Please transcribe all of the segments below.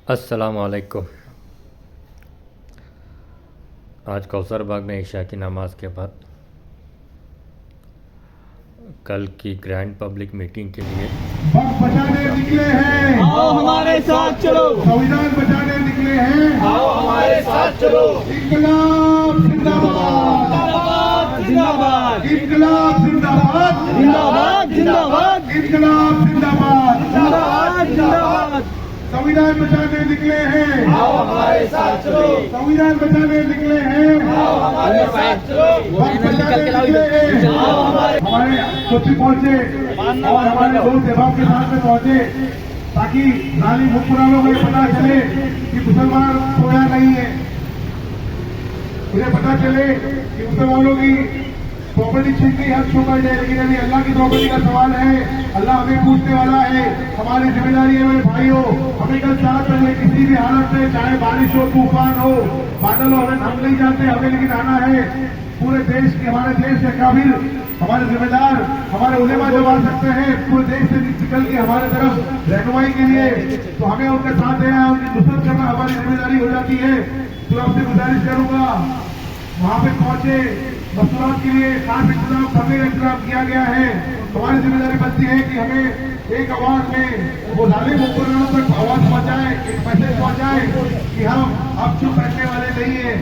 السلام علیکم۔ آج کوثر باغ میں عشاء کی نماز کے بعد کل کی گرینڈ پبلک میٹنگ کے لیے وقت بچانے نکلے ہیں، آؤ ہمارے ساتھ چلو، سنویدھان بچانے نکلے ہیں، آؤ ہمارے ساتھ چلو، انقلاب زندہ باد، زندہ باد، انقلاب زندہ باد، زندہ باد، زندہ باد، انقلاب زندہ باد، زندہ باد، زندہ باد، سنویدھان بچانے نکلے ہیں، آؤ ہمارے ساتھ چلو، سنویدھان بچانے نکلے ہیں، آؤ ہمارے ساتھ چلو، وقت بچانے نکلے ہیں، ہمارے کچھ پہنچے اور ہمارے دوست احباب کے ساتھ میں پہنچے تاکہ ظالم حکمرانوں کو یہ پتا چلے کہ مسلمان سویا نہیں ہے، انہیں پتا چلے کہ مسلمانوں کی پراپرٹی چھین گئی، حق چھو کر جائے، لیکن ابھی اللہ کی پراپرٹی کا سوال ہے، اللہ ہمیں پوچھنے والا ہے، ہماری ذمہ داری ہے میرے بھائیوں، ہمیں کل ساتھ چلے کسی بھی حالت میں، چاہے بارش ہو، طوفان ہو، بادل ہو، ہم نہیں جانتے، ہمیں لیکن آنا ہے پورے دیش کے، ہمارے دیش کے کابل، ہمارے ذمہ دار، ہمارے علماء جو آ سکتے ہیں پورے دیش سے نکل کے ہمارے طرف رہنمائی کے لیے، تو ہمیں ان کا ساتھ دینا، ان کی نصرت کرنا ہماری ذمہ داری ہو جاتی ہے۔ تو آپ سے گزارش کروں گا وہاں پہ پہنچے مصنوعات کے لیے خاص انتظام کرنے کا انتظام کیا گیا ہے، ہماری ذمہ داری بنتی ہے کہ ہمیں ایک آواز میں وہ ظالم حکمرانوں تک آواز پہنچائے، ایک میسج پہنچائے کہ ہم اب چپ رہنے والے نہیں ہیں،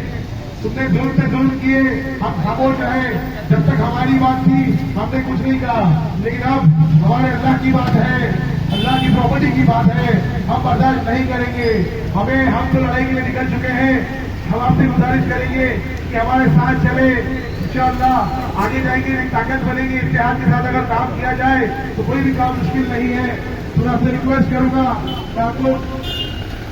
تم نے ظلم سے ظلم کیے، ہم خاموش رہے، جب تک ہماری بات تھی ہم نے کچھ نہیں کہا، لیکن اب ہمارے اللہ کی بات ہے، اللہ کی پراپرٹی کی بات ہے، ہم برداشت نہیں کریں گے، ہم تو لڑائی کے لیے نکل چکے ہیں، ہم آپ سے گزارش کریں گے کہ ہمارے ساتھ چلے، انشاءاللہ آگے جائیں گے، ایک طاقت بنے گی، اتحاد کے ساتھ اگر کام کیا جائے تو کوئی بھی کام مشکل نہیں ہے۔ تو میں آپ سے ریکویسٹ کروں گا کہ آپ لوگ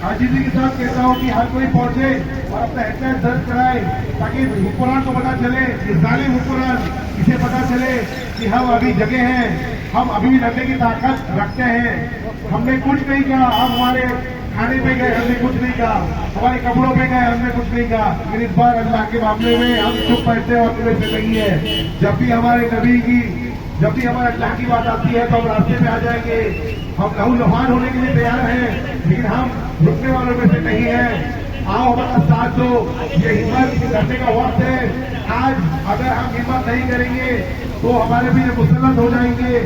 عاجزی کے ساتھ کہتا ہوں کہ ہر کوئی پہنچے اور اپنا احتیاط درج کرائے تاکہ حکمران کو پتا چلے، کہ ظالم حکمران اسے پتا چلے کہ ہم ابھی جگہ ہیں، ہم ابھی بھی لڑنے کی طاقت رکھتے ہیں، ہم نے کچھ نہیں کہا، ہم ہمارے کھانے پہ گئے ہم نے کچھ نہیں کہا، ہمارے کپڑوں پہ گئے ہم نے کچھ نہیں کہا، لیکن اس بار اللہ کے معاملے میں ہم چپ بیٹھتے اور سے نہیں ہے، جب بھی ہمارے نبی کی، جب بھی ہمارے اللہ کی بات آتی ہے تو ہم راستے میں آ جائیں گے، ہم لہو لہان ہونے کے لیے تیار ہیں، لیکن ہم رکنے والوں میں سے نہیں ہیں۔ آؤ ہمارا ساتھ دو، یہ ہمت کرنے کا وقت ہے، آج اگر ہم ہمت نہیں کریں گے تو ہمارے بھی مسلط ہو جائیں گے،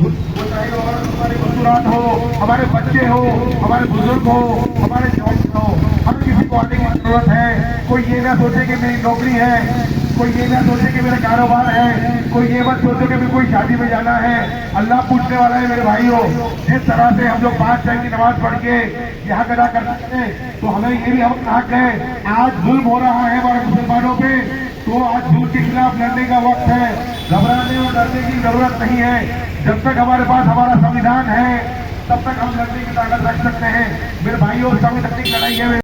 ہمارے مزدورات ہو، ہمارے بچے ہو، ہمارے بزرگ ہو، ہمارے جوان ہو، ہم کسی کو آنے کی ضرورت ہے، کوئی یہ نہ سوچے کہ میری نوکری ہے، کوئی یہ نہ سوچے کہ میرا کاروبار ہے، کوئی یہ مت سوچے کہ کوئی شادی میں جانا ہے، اللہ پوچھنے والا ہے میرے بھائیوں، جس طرح سے ہم جو 5 ٹائم کی نماز پڑھ کے یہاں ادا کر سکتے ہیں تو ہمیں یہ بھی حق ہے، آج ظلم ہو رہا ہے ہمارے مسلمانوں پہ، تو آج ظلم کے خلاف لڑنے کا وقت ہے، گھبرانے اور ڈرنے کی ضرورت نہیں ہے، جب تک ہمارے پاس ہمارا سنویدھان ہے تب تک ہم لڑنے کی طاقت رکھ سکتے ہیں۔ میرے بھائیوں، سنویدھانک لڑائی ہے